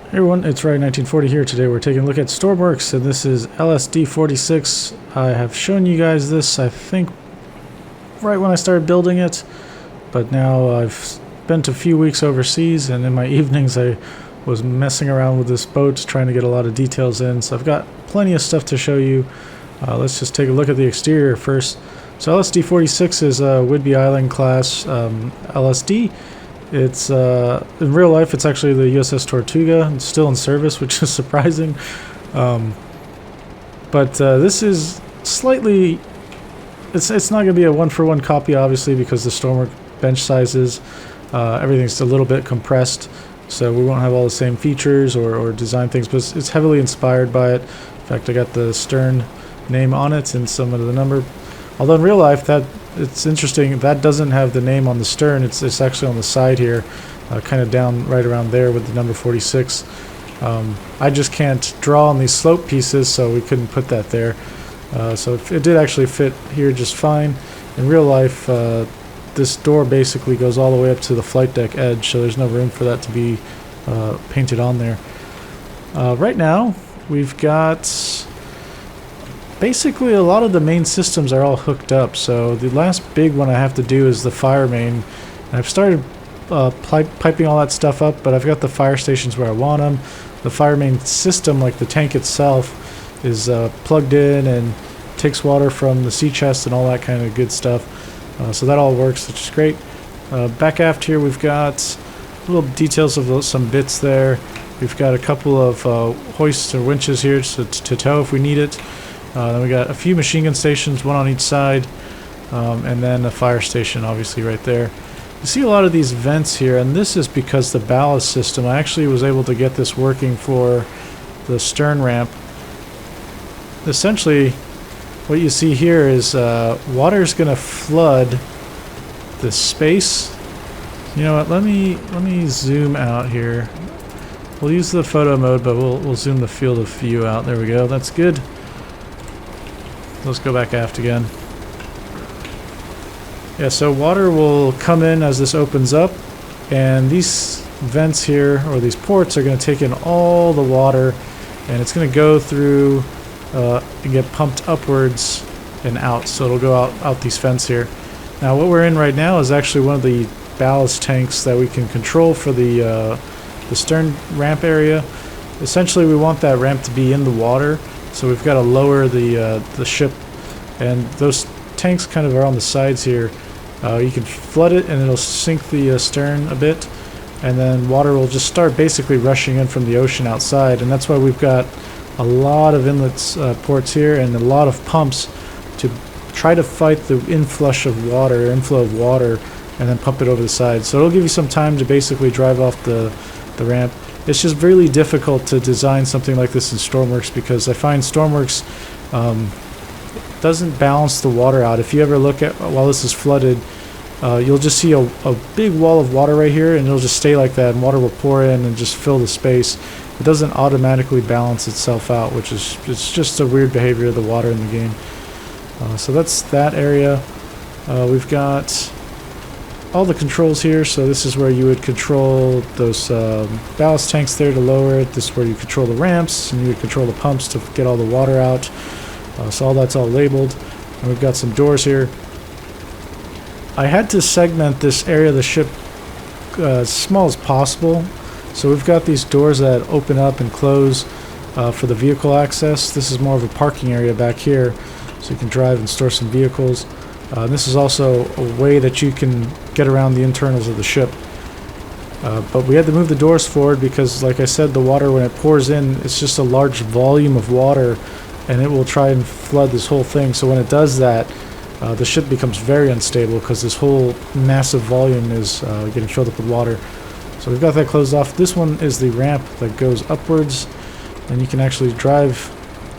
Hey everyone, it's Ryan1940 here. Today we're taking a look at Stormworks, and this is LSD-46. I have shown you guys this, I think, right when I started building it, but now I've spent a few weeks overseas, and in my evenings I was messing around with this boat, trying to get a lot of details in, so I've got plenty of stuff to show you. Let's just take a look at the exterior first. So LSD-46 is a Whidbey Island class LSD. It's in real life it's actually the USS Tortuga. It's still in service, which is surprising. But this is slightly, it's not going to be a one-for-one copy, obviously, because the Stormworks bench sizes, everything's a little bit compressed, so we won't have all the same features or design things, but it's heavily inspired by it. In fact, I got the stern name on it and some of the number. Although in real life, it's interesting, that doesn't have the name on the stern. It's actually on the side here, kind of down right around there with the number 46. I just can't draw on these slope pieces, so we couldn't put that there. So it did actually fit here just fine. In real life, this door basically goes all the way up to the flight deck edge, so there's no room for that to be painted on there. Right now, we've got basically a lot of the main systems are all hooked up, so the last big one I have to do is the firemain. I've started piping all that stuff up, but I've got the fire stations where I want them. The firemain system, like the tank itself, is plugged in and takes water from the sea chest and all that kind of good stuff. So that all works, which is great. Back aft here we've got little details of some bits there. We've got a couple of hoists or winches here to tow if we need it. Then we got a few machine gun stations, one on each side, and then a fire station obviously right there. You see a lot of these vents here, and this is because the ballast system, I actually was able to get this working for the stern ramp. Essentially what you see here is water is going to flood the space. You know what, let me zoom out here. We'll use the photo mode, but we'll zoom the field of view out. There we go, that's good. Let's go back aft again. Yeah, so water will come in as this opens up, and these vents here, or these ports, are going to take in all the water, and it's going to go through and get pumped upwards and out, so it'll go out these vents here. Now what we're in right now is actually one of the ballast tanks that we can control for the stern ramp area. Essentially we want that ramp to be in the water, so we've got to lower the ship, and those tanks kind of are on the sides here. You can flood it and it'll sink the stern a bit, and then water will just start basically rushing in from the ocean outside, and that's why we've got a lot of inlets, ports here, and a lot of pumps to try to fight the inflow of water, and then pump it over the side. So it'll give you some time to basically drive off the ramp. It's just really difficult to design something like this in Stormworks, because I find Stormworks doesn't balance the water out. If you ever look at while this is flooded, you'll just see a big wall of water right here, and it'll just stay like that, and water will pour in and just fill the space. It doesn't automatically balance itself out, which is, it's just a weird behavior of the water in the game. So that's that area. We've got all the controls here, so this is where you would control those ballast tanks there to lower it. This is where you control the ramps, and you would control the pumps to get all the water out. So all that's all labeled, and we've got some doors here. I had to segment this area of the ship as small as possible, so we've got these doors that open up and close for the vehicle access. This is more of a parking area back here, so you can drive and store some vehicles. This is also a way that you can get around the internals of the ship. But we had to move the doors forward because, like I said, the water, when it pours in, it's just a large volume of water, and it will try and flood this whole thing. So when it does that, the ship becomes very unstable because this whole massive volume is getting filled up with water. So we've got that closed off. This one is the ramp that goes upwards, and you can actually drive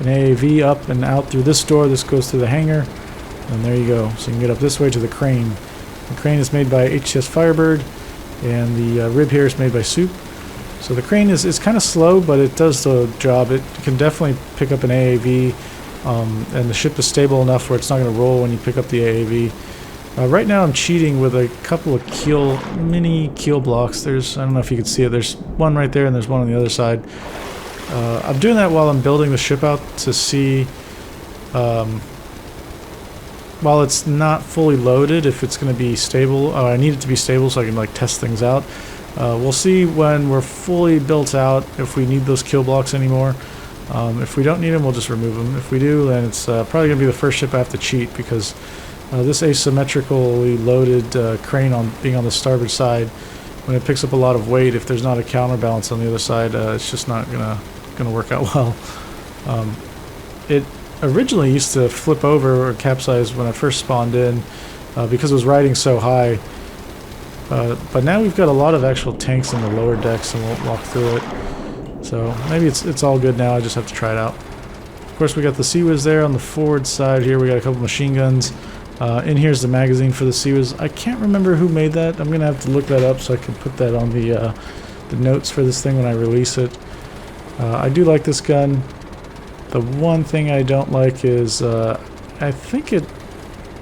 an AAV up and out through this door. This goes through the hangar, and there you go. So you can get up this way to the crane. The crane is made by HCS Firebird, and the rib here is made by Soup. So the crane is kind of slow, but it does the job. It can definitely pick up an AAV, and the ship is stable enough where it's not going to roll when you pick up the AAV. Right now I'm cheating with a couple of mini keel blocks. I don't know if you can see it, there's one right there and there's one on the other side. I'm doing that while I'm building the ship out to see, while it's not fully loaded, if it's going to be stable. I need it to be stable so I can like test things out. We'll see when we're fully built out if we need those keel blocks anymore. If we don't need them, we'll just remove them. If we do, then it's probably going to be the first ship I have to cheat, because this asymmetrically loaded crane being on the starboard side, when it picks up a lot of weight, if there's not a counterbalance on the other side, it's just not gonna work out well. It originally used to flip over or capsize when I first spawned in because it was riding so high. But now we've got a lot of actual tanks in the lower decks, and we'll walk through it. So maybe it's all good now. I just have to try it out. Of course, we got the Sea Whiz there on the forward side here. We got a couple machine guns. In here's the magazine for the Sea Whiz. I can't remember who made that. I'm gonna have to look that up so I can put that on the notes for this thing when I release it. I do like this gun. The one thing I don't like is I think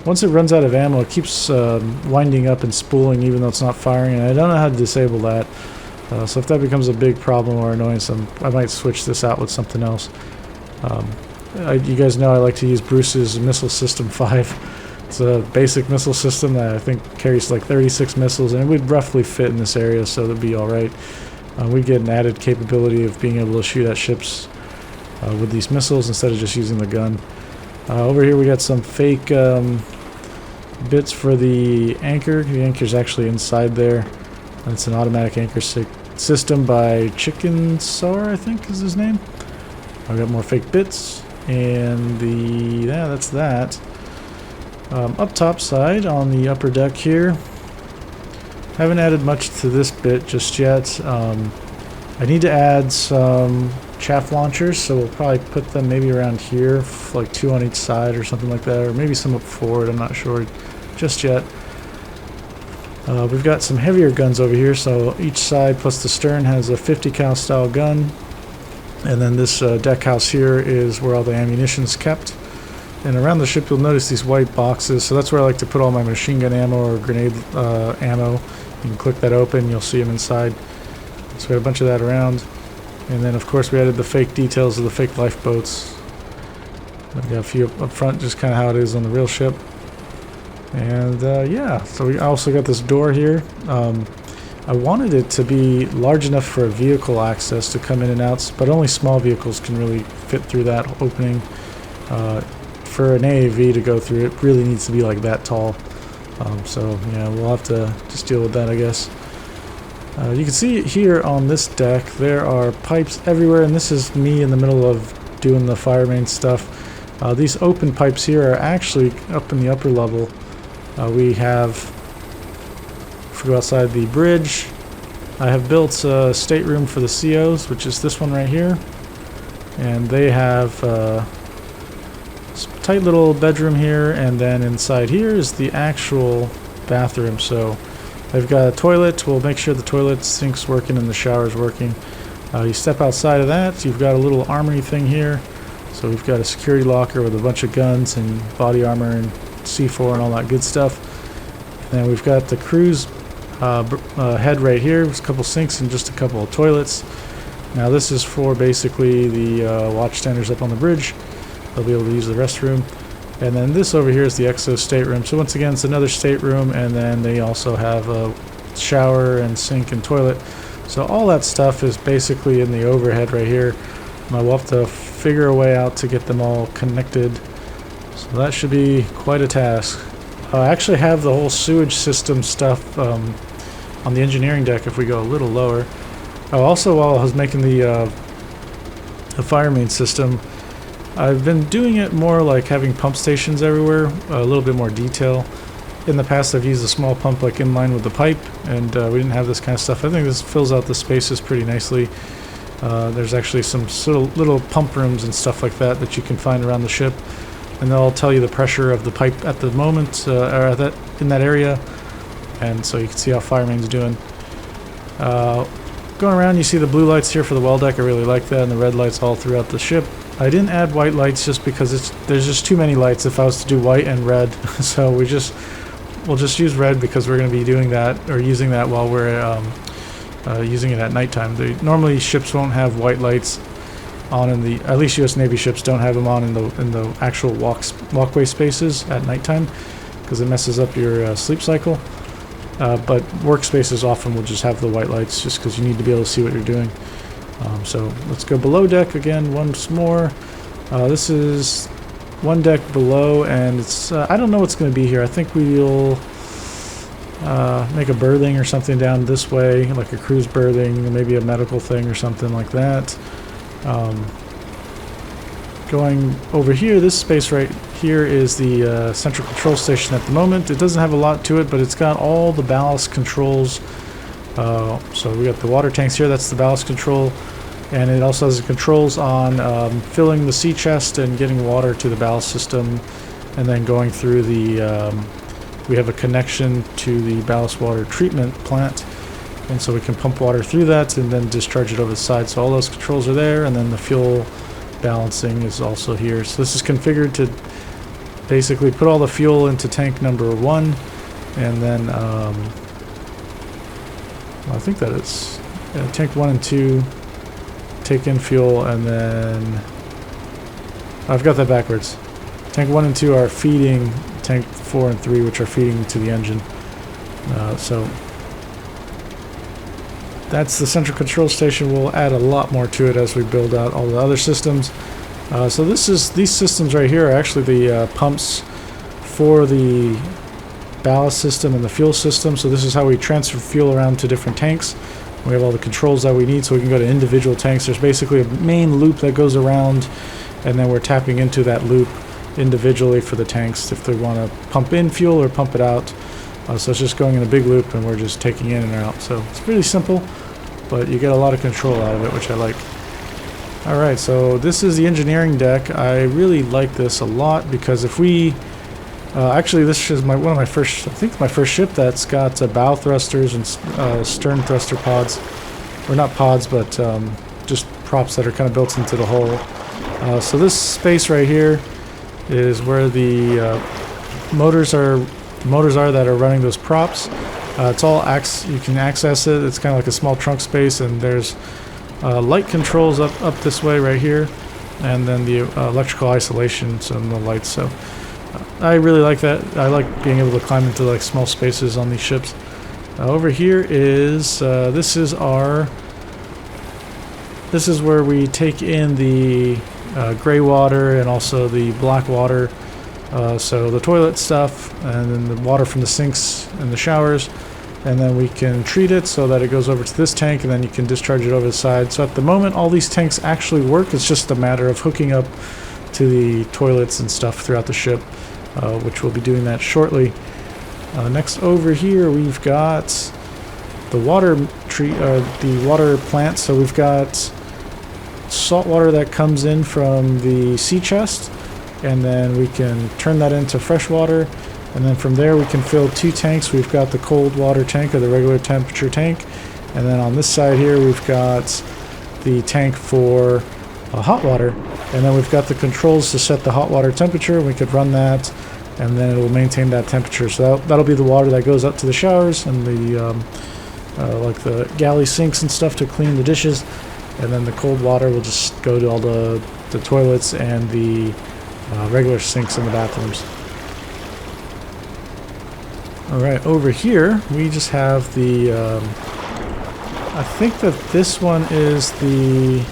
once it runs out of ammo, it keeps winding up and spooling even though it's not firing, and I don't know how to disable that. So if that becomes a big problem or annoyance, I might switch this out with something else. You guys know I like to use Bruce's Missile System 5. It's a basic missile system that I think carries like 36 missiles, and it would roughly fit in this area, so that'd be alright. We get an added capability of being able to shoot at ships with these missiles instead of just using the gun. Over here we got some fake bits for the anchor. The anchor's actually inside there. And it's an automatic anchor system by Chicken Sar, I think is his name. I've got more fake bits, and that's that. Up top side on the upper deck here, haven't added much to this bit just yet. I need to add some chaff launchers, so we'll probably put them maybe around here, like 2 on each side or something like that, or maybe some up forward, I'm not sure just yet. We've got some heavier guns over here, so each side plus the stern has a 50 cal style gun, and then this deck house here is where all the ammunition's kept. And around the ship you'll notice these white boxes, so that's where I like to put all my machine gun ammo or grenade ammo. You can click that open, you'll see them inside. So we got a bunch of that around. And then of course we added the fake details of the fake lifeboats. I've got a few up front, just kind of how it is on the real ship. And yeah, so we also got this door here. I wanted it to be large enough for a vehicle access to come in and out, but only small vehicles can really fit through that opening. For an AAV to go through, it really needs to be like that tall. So yeah, we'll have to just deal with that, I guess. You can see here on this deck there are pipes everywhere, and this is me in the middle of doing the firemain stuff. These open pipes here are actually up in the upper level. We have, if we go outside the bridge, I have built a stateroom for the COs, which is this one right here, and they have tight little bedroom here, and then inside here is the actual bathroom. So they've got a toilet. We'll make sure the toilet sink's working and the shower's working. You step outside of that, you've got a little armory thing here. So we've got a security locker with a bunch of guns and body armor and C4 and all that good stuff. And then we've got the crew's head right here. There's a couple sinks and just a couple of toilets. Now this is for basically the watchstanders up on the bridge. They'll be able to use the restroom. And then this over here is the EXO stateroom. So once again, it's another stateroom, and then they also have a shower and sink and toilet. So all that stuff is basically in the overhead right here. And we'll have to figure a way out to get them all connected. So that should be quite a task. I actually have the whole sewage system stuff on the engineering deck if we go a little lower. Also, while I was making the firemain system, I've been doing it more like having pump stations everywhere, a little bit more detail. In the past I've used a small pump like in line with the pipe, and we didn't have this kind of stuff. I think this fills out the spaces pretty nicely. There's actually some sort of little pump rooms and stuff like that you can find around the ship, and they'll tell you the pressure of the pipe at the moment, or in that area, and so you can see how firemain's doing. Going around, you see the blue lights here for the well deck. I really like that, and the red lights all throughout the ship. I didn't add white lights just because there's just too many lights if I was to do white and red. So we just we'll just use red because we're going to be doing that, or using that while we're using it at nighttime. Normally ships won't have white lights on in the, at least US Navy ships don't have them on in the actual walkway spaces at nighttime because it messes up your sleep cycle. But workspaces often will just have the white lights just because you need to be able to see what you're doing. So let's go below deck again once more. This is one deck below, and it's I don't know what's going to be here. I think we'll make a berthing or something down this way, like a cruise berthing, maybe a medical thing or something like that. Going over here, this space right here is the central control station at the moment. It doesn't have a lot to it, but it's got all the ballast controls. So we got the water tanks here, that's the ballast control. And it also has the controls on filling the sea chest and getting water to the ballast system. And then going through the, we have a connection to the ballast water treatment plant. And so we can pump water through that and then discharge it over the side. So all those controls are there, and then the fuel balancing is also here. So this is configured to basically put all the fuel into tank number 1, and then I think that is tank 1 and 2 take in fuel, and then I've got that backwards. Tank 1 and 2 are feeding tank 4 and 3, which are feeding to the engine. So that's the central control station. We'll add a lot more to it as we build out all the other systems. So these systems right here are actually the pumps for the ballast system and the fuel system. So this is how we transfer fuel around to different tanks. We have all the controls that we need, so we can go to individual tanks. There's basically a main loop that goes around, and then we're tapping into that loop individually for the tanks if they want to pump in fuel or pump it out. So it's just going in a big loop, and we're just taking in and out. So it's pretty simple, but you get a lot of control out of it, which I like. Alright, so this is the engineering deck. I really like this a lot because if we... actually, this is one of my first, I think my first ship that's got bow thrusters and stern thruster pods. Or not pods, but just props that are kind of built into the hull. So this space right here is where the motors are that are running those props. It's all you can access it. It's kind of like a small trunk space, and there's light controls up this way right here, and then the electrical isolation, so the lights. So I really like that. I like being able to climb into like small spaces on these ships. Over here is this is where we take in the gray water and also the black water. So the toilet stuff, and then the water from the sinks and the showers, and then we can treat it so that it goes over to this tank, and then you can discharge it over the side. So at the moment all these tanks actually work. It's just a matter of hooking up to the toilets and stuff throughout the ship, which we'll be doing that shortly. Next over here we've got the the water plant. So we've got salt water that comes in from the sea chest, and then we can turn that into fresh water, and then from there we can fill 2 tanks. We've got the cold water tank, or the regular temperature tank, and then on this side here we've got the tank for hot water, and then we've got the controls to set the hot water temperature. We could run that, and then it will maintain that temperature. So that'll be the water that goes up to the showers and the like the galley sinks and stuff to clean the dishes, and then the cold water will just go to all the toilets and the regular sinks in the bathrooms. Alright, over here we just have the I think that this one is the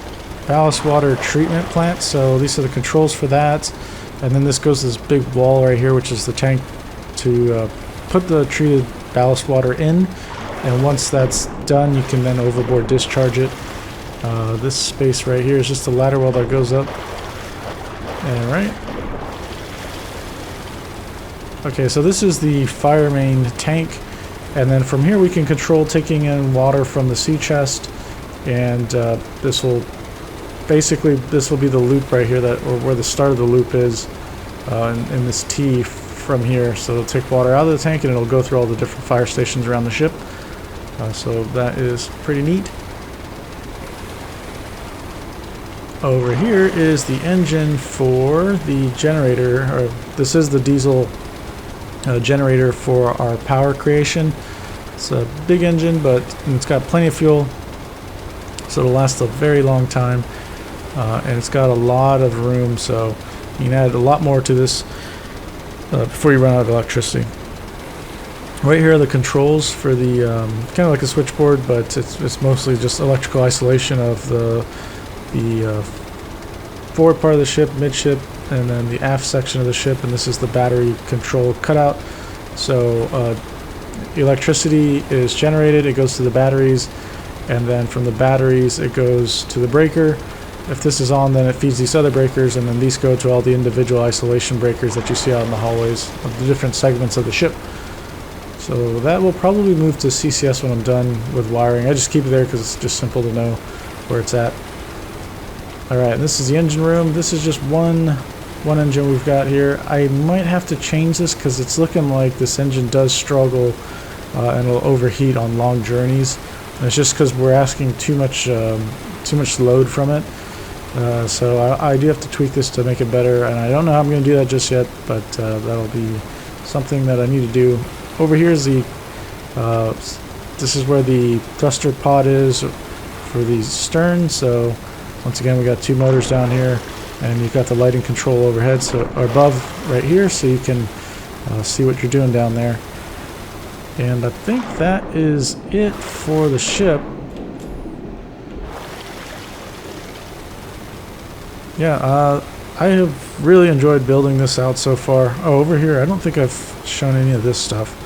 ballast water treatment plant. So these are the controls for that, and then this goes to this big wall right here, which is the tank to put the treated ballast water in, and once that's done you can then overboard discharge it. This space right here is just a ladder well that goes up. Alright. Okay, so this is the firemain tank, and then from here we can control taking in water from the sea chest, and this will be the loop right here, or where the start of the loop is in this T from here. So it'll take water out of the tank and it'll go through all the different fire stations around the ship. So that is pretty neat. Over here is the engine for the generator, or this is the diesel generator for our power creation. It's a big engine, but it's got plenty of fuel, so it'll last a very long time, and it's got a lot of room, so you can add a lot more to this before you run out of electricity. Right here are the controls for the kind of like a switchboard, but it's mostly just electrical isolation of the forward part of the ship, midship, and then the aft section of the ship, and this is the battery control cutout. So electricity is generated, it goes to the batteries, and then from the batteries it goes to the breaker. If this is on, then it feeds these other breakers, and then these go to all the individual isolation breakers that you see out in the hallways of the different segments of the ship. So that will probably move to CCS when I'm done with wiring. I just keep it there because it's just simple to know where it's at. Alright, this is the engine room. This is just one engine we've got here. I might have to change this because it's looking like this engine does struggle and will overheat on long journeys. And it's just because we're asking too much load from it. So I do have to tweak this to make it better, and I don't know how I'm going to do that just yet, but that'll be something that I need to do. Over here is the this is where the thruster pod is for the stern. So once again, we got two motors down here, and you've got the lighting control overhead, so or above right here, so you can see what you're doing down there. And I think that is it for the ship. Yeah, I have really enjoyed building this out so far. Oh, over here, I don't think I've shown any of this stuff.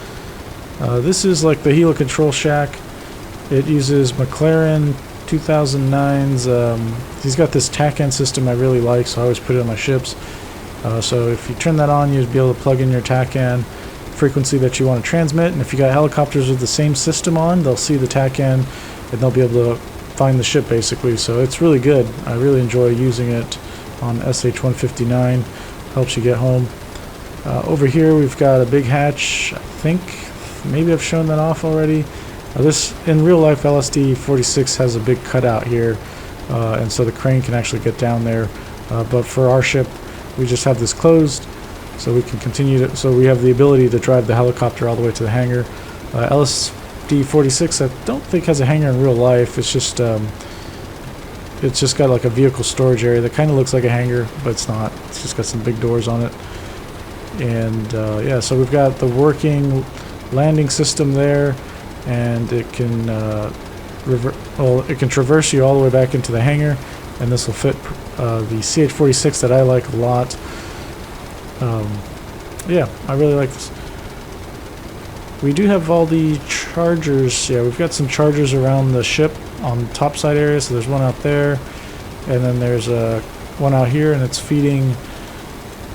This is like the Helo control shack. It uses McLaren 2009's, he's got this TACAN system I really like, so I always put it on my ships. So if you turn that on, you'll be able to plug in your TACAN frequency that you want to transmit, and if you got helicopters with the same system on, they'll see the TACAN and they'll be able to find the ship basically. So it's really good. I really enjoy using it on SH-159. Helps you get home. Over here we've got a big hatch. I think maybe I've shown that off already. This in real life LSD-46 has a big cutout here, and so the crane can actually get down there. But for our ship, we just have this closed, so we can continue to. So we have the ability to drive the helicopter all the way to the hangar. LSD-46 I don't think has a hangar in real life. It's just got like a vehicle storage area that kind of looks like a hangar, but it's not. It's just got some big doors on it. And yeah, so we've got the working landing system there, and it can it can traverse you all the way back into the hangar, and this will fit the CH-46 that I like a lot. Yeah, I really like this. We do have all the chargers. Yeah, we've got some chargers around the ship on the top side area, so there's one out there, and then there's one out here, and it's feeding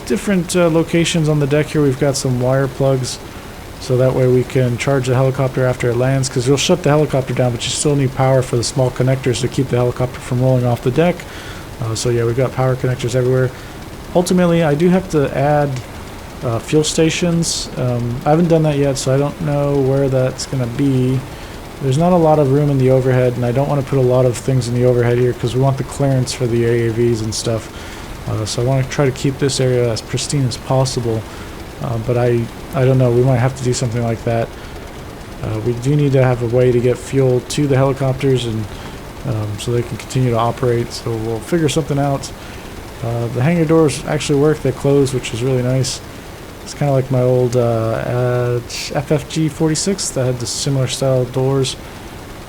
different locations on the deck here. We've got some wire plugs, so that way we can charge the helicopter after it lands, because you'll shut the helicopter down, but you still need power for the small connectors to keep the helicopter from rolling off the deck. So yeah, we've got power connectors everywhere. Ultimately, I do have to add fuel stations. I haven't done that yet, so I don't know where that's going to be. There's not a lot of room in the overhead, and I don't want to put a lot of things in the overhead here because we want the clearance for the AAVs and stuff. So I want to try to keep this area as pristine as possible. But I don't know, we might have to do something like that. We do need to have a way to get fuel to the helicopters, and so they can continue to operate, so we'll figure something out. The hangar doors actually work, they close, which is really nice. It's kind of like my old FFG-46 that had the similar style doors.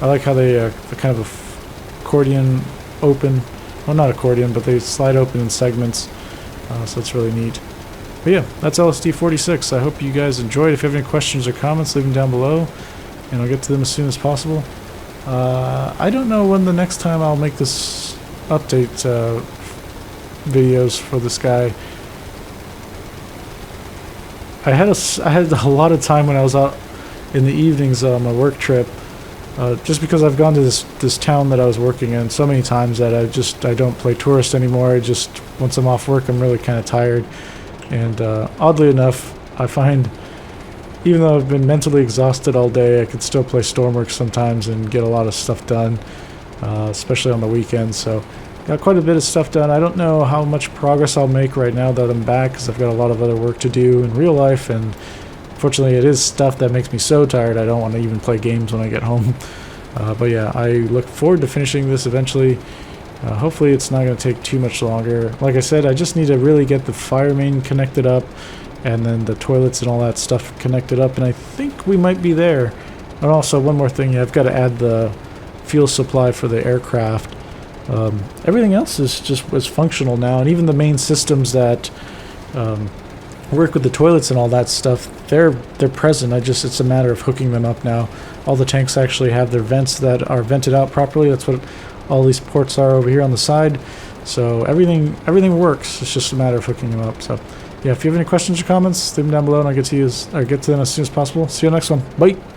I like how they kind of accordion open. Well, not accordion, but they slide open in segments, so it's really neat. But yeah, that's LSD-46. I hope you guys enjoyed. If you have any questions or comments, leave them down below, and I'll get to them as soon as possible. I don't know when the next time I'll make this update videos for this guy. I had a lot of time when I was out in the evenings on my work trip, just because I've gone to this town that I was working in so many times that I don't play tourist anymore. Once I'm off work, I'm really kind of tired. And oddly enough, I find even though I've been mentally exhausted all day, I can still play Stormworks sometimes and get a lot of stuff done, especially on the weekends. So got quite a bit of stuff done. I don't know how much progress I'll make right now that I'm back, because I've got a lot of other work to do in real life, and Unfortunately, it is stuff that makes me so tired I don't want to even play games when I get home. But yeah, I look forward to finishing this eventually. Hopefully it's not going to take too much longer. Like I said, I just need to really get the fire main connected up, and then the toilets and all that stuff connected up, and I think we might be there. And also, one more thing, I've got to add the fuel supply for the aircraft. Everything else is functional now, and even the main systems that work with the toilets and all that stuff, they're present. It's a matter of hooking them up now. All the tanks actually have their vents that are vented out properly. That's what all these ports are over here on the side. So everything works. It's just a matter of hooking them up. So yeah, if you have any questions or comments, leave them down below, and I'll get to them as soon as possible. See you next one. Bye.